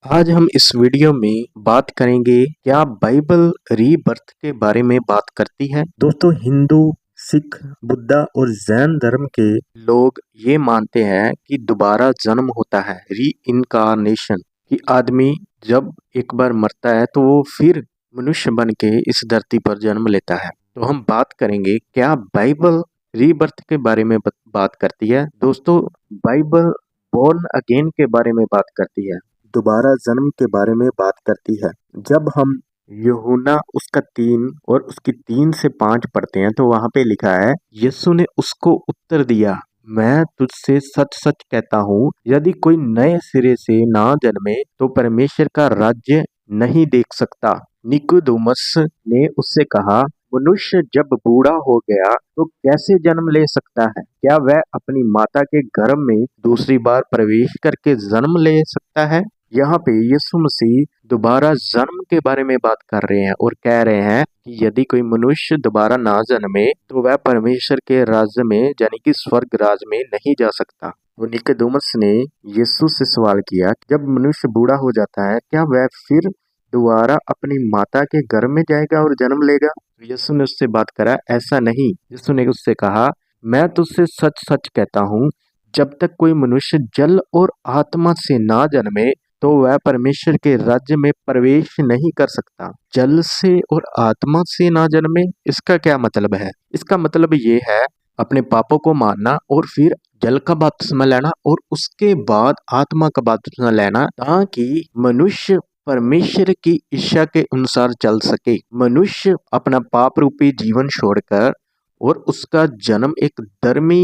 आज हम इस वीडियो में बात करेंगे क्या बाइबल रीबर्थ के बारे में बात करती है। दोस्तों, हिंदू, सिख, बुद्धा और जैन धर्म के लोग ये मानते हैं कि दोबारा जन्म होता है, री इनकारनेशन, कि आदमी जब एक बार मरता है तो वो फिर मनुष्य बन के इस धरती पर जन्म लेता है। तो हम बात करेंगे क्या बाइबल रीबर्थ के बारे में बात करती है। दोस्तों, बाइबल बॉर्न अगेन के बारे में बात करती है, दोबारा जन्म के बारे में बात करती है। जब हम यूहन्ना उसका 3 और उसकी 3 से 5 पढ़ते हैं तो वहां पे लिखा है, यीशु ने उसको उत्तर दिया, मैं तुझसे सच सच कहता हूँ, यदि कोई नए सिरे से ना जन्मे तो परमेश्वर का राज्य नहीं देख सकता। निकोदेमुस ने उससे कहा, मनुष्य जब बूढ़ा हो गया तो कैसे जन्म ले सकता है? क्या वह अपनी माता के गर्भ में दूसरी बार प्रवेश करके जन्म ले सकता है? यहाँ पे यीशु मसीह दोबारा जन्म के बारे में बात कर रहे हैं और कह रहे हैं कि यदि कोई मनुष्य दोबारा ना जन्मे तो वह परमेश्वर के राज्य में यानी कि स्वर्ग राज में नहीं जा सकता। वो निकोदेमुस ने यीशु से सवाल किया, जब मनुष्य बूढ़ा हो जाता है क्या वह फिर दोबारा अपनी माता के गर्भ में जाएगा और जन्म लेगा? यीशु ने उससे बात करा, ऐसा नहीं। यीशु ने उससे कहा, मैं तुझसे सच सच कहता हूँ, जब तक कोई मनुष्य जल और आत्मा से ना जन्मे तो वह परमेश्वर के राज्य में प्रवेश नहीं कर सकता। जल से और आत्मा से ना जन्मे, इसका क्या मतलब है? इसका मतलब ये है अपने पापों को मानना और फिर जल का बपतिस्मा लेना और उसके बाद आत्मा का बपतिस्मा लेना, ताकि मनुष्य परमेश्वर की इच्छा के अनुसार चल सके। मनुष्य अपना पाप रूपी जीवन छोड़कर और उसका जन्म एक धर्मी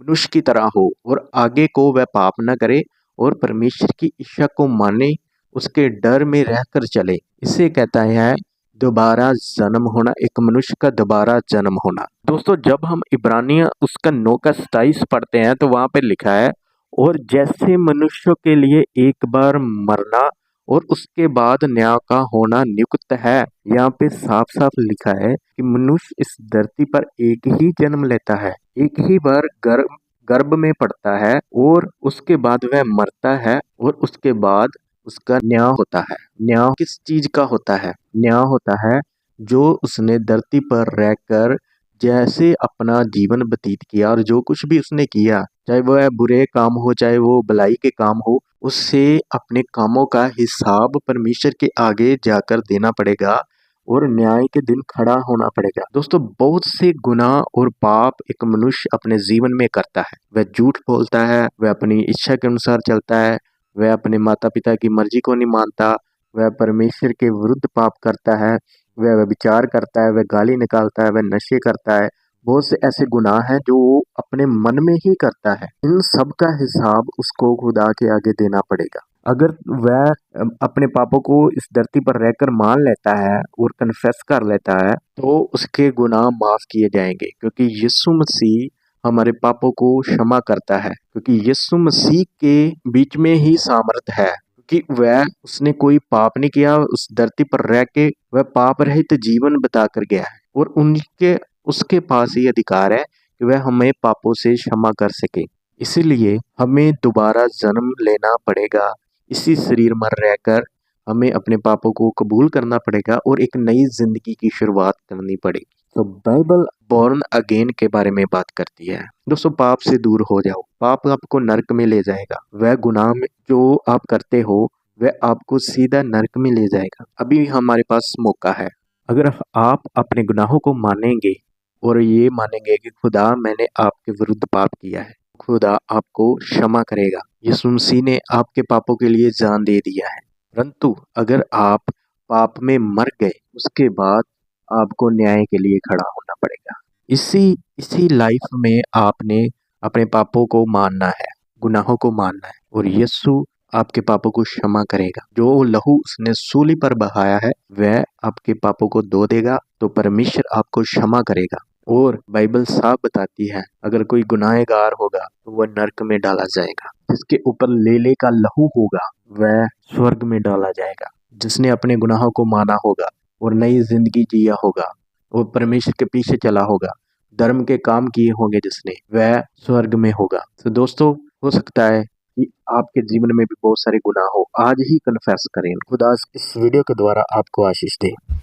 मनुष्य की तरह हो और आगे को वह पाप न करे और परमेश्वर की इच्छा को माने, उसके डर में रहकर चले। इसे कहता है दोबारा जन्म होना, एक मनुष्य का दोबारा जन्म होना। दोस्तों, जब हम इब्रानिया उसका 9 का 27 पढ़ते हैं तो वहां पे लिखा है, और जैसे मनुष्यों के लिए एक बार मरना और उसके बाद न्याय का होना नियुक्त है। यहाँ पे साफ साफ लिखा है कि मनुष्य इस धरती पर एक ही जन्म लेता है, एक ही बार गर्भ में पड़ता है और उसके बाद वह मरता है और उसके बाद उसका न्याय होता है। न्याय किस चीज का होता है? न्याय होता है जो उसने धरती पर रहकर जैसे अपना जीवन व्यतीत किया और जो कुछ भी उसने किया, चाहे वह बुरे काम हो चाहे वो भलाई के काम हो, उससे अपने कामों का हिसाब परमेश्वर के आगे जाकर देना पड़ेगा और न्याय के दिन खड़ा होना पड़ेगा। दोस्तों, बहुत से गुनाह और पाप एक मनुष्य अपने जीवन में करता है। वह झूठ बोलता है, वह अपनी इच्छा के अनुसार चलता है, वह अपने माता पिता की मर्जी को नहीं मानता, वह परमेश्वर के विरुद्ध पाप करता है, वह व्यभिचार करता है, वह गाली निकालता है, वह नशे करता है। बहुत से ऐसे गुनाह हैं जो वो अपने मन में ही करता है। इन सब का हिसाब उसको खुदा के आगे देना पड़ेगा। अगर वह अपने पापों को इस धरती पर रहकर मान लेता है और कन्फेस कर लेता है तो उसके गुनाह माफ किए जाएंगे, क्योंकि यीशु मसीह हमारे पापों को क्षमा करता है। क्योंकि यीशु मसीह के बीच में ही सामर्थ है, कि वह उसने कोई पाप नहीं किया, उस धरती पर रह के वह पाप रहित जीवन बिता कर गया है और उनके उसके पास ही अधिकार है कि वह हमें पापों से क्षमा कर सके। इसीलिए हमें दोबारा जन्म लेना पड़ेगा। इसी शरीर में रहकर हमें अपने पापों को कबूल करना पड़ेगा और एक नई जिंदगी की शुरुआत करनी पड़ेगी। तो बाइबल बॉर्न अगेन के बारे में बात करती है। दोस्तों, पाप से दूर हो जाओ, पाप आपको नरक में ले जाएगा। वह गुनाह में जो आप करते हो वह आपको सीधा नरक में ले जाएगा। अभी हमारे पास मौका है। अगर आप अपने गुनाहों को मानेंगे और ये मानेंगे कि खुदा मैंने आपके विरुद्ध पाप किया है, खुदा आपको क्षमा करेगा। यीशु मसीह ने आपके पापों के लिए जान दे दिया है। परंतु अगर आप पाप में मर गए, उसके बाद आपको न्याय के लिए खड़ा होना पड़ेगा। इसी इसी लाइफ में आपने अपने पापों को मानना है, गुनाहों को मानना है और यीशु आपके पापों को क्षमा करेगा। जो लहू उसने सूली पर बहाया है वह आपके पापों को धो देगा, तो परमेश्वर आपको क्षमा करेगा। और बाइबल साफ बताती है, अगर कोई गुनाहगार होगा तो वह नरक में डाला जाएगा। जिसके ऊपर लेले का लहू होगा वह स्वर्ग में डाला जाएगा। जिसने अपने गुनाहों को माना होगा और नई जिंदगी जिया होगा, वो परमेश्वर के पीछे चला होगा, धर्म के काम किए होंगे जिसने, वह स्वर्ग में होगा। तो दोस्तों, हो सकता है कि आपके जीवन में भी बहुत सारे गुनाह हो, आज ही कन्फेस करें। खुदा इस वीडियो के द्वारा आपको आशीष दे।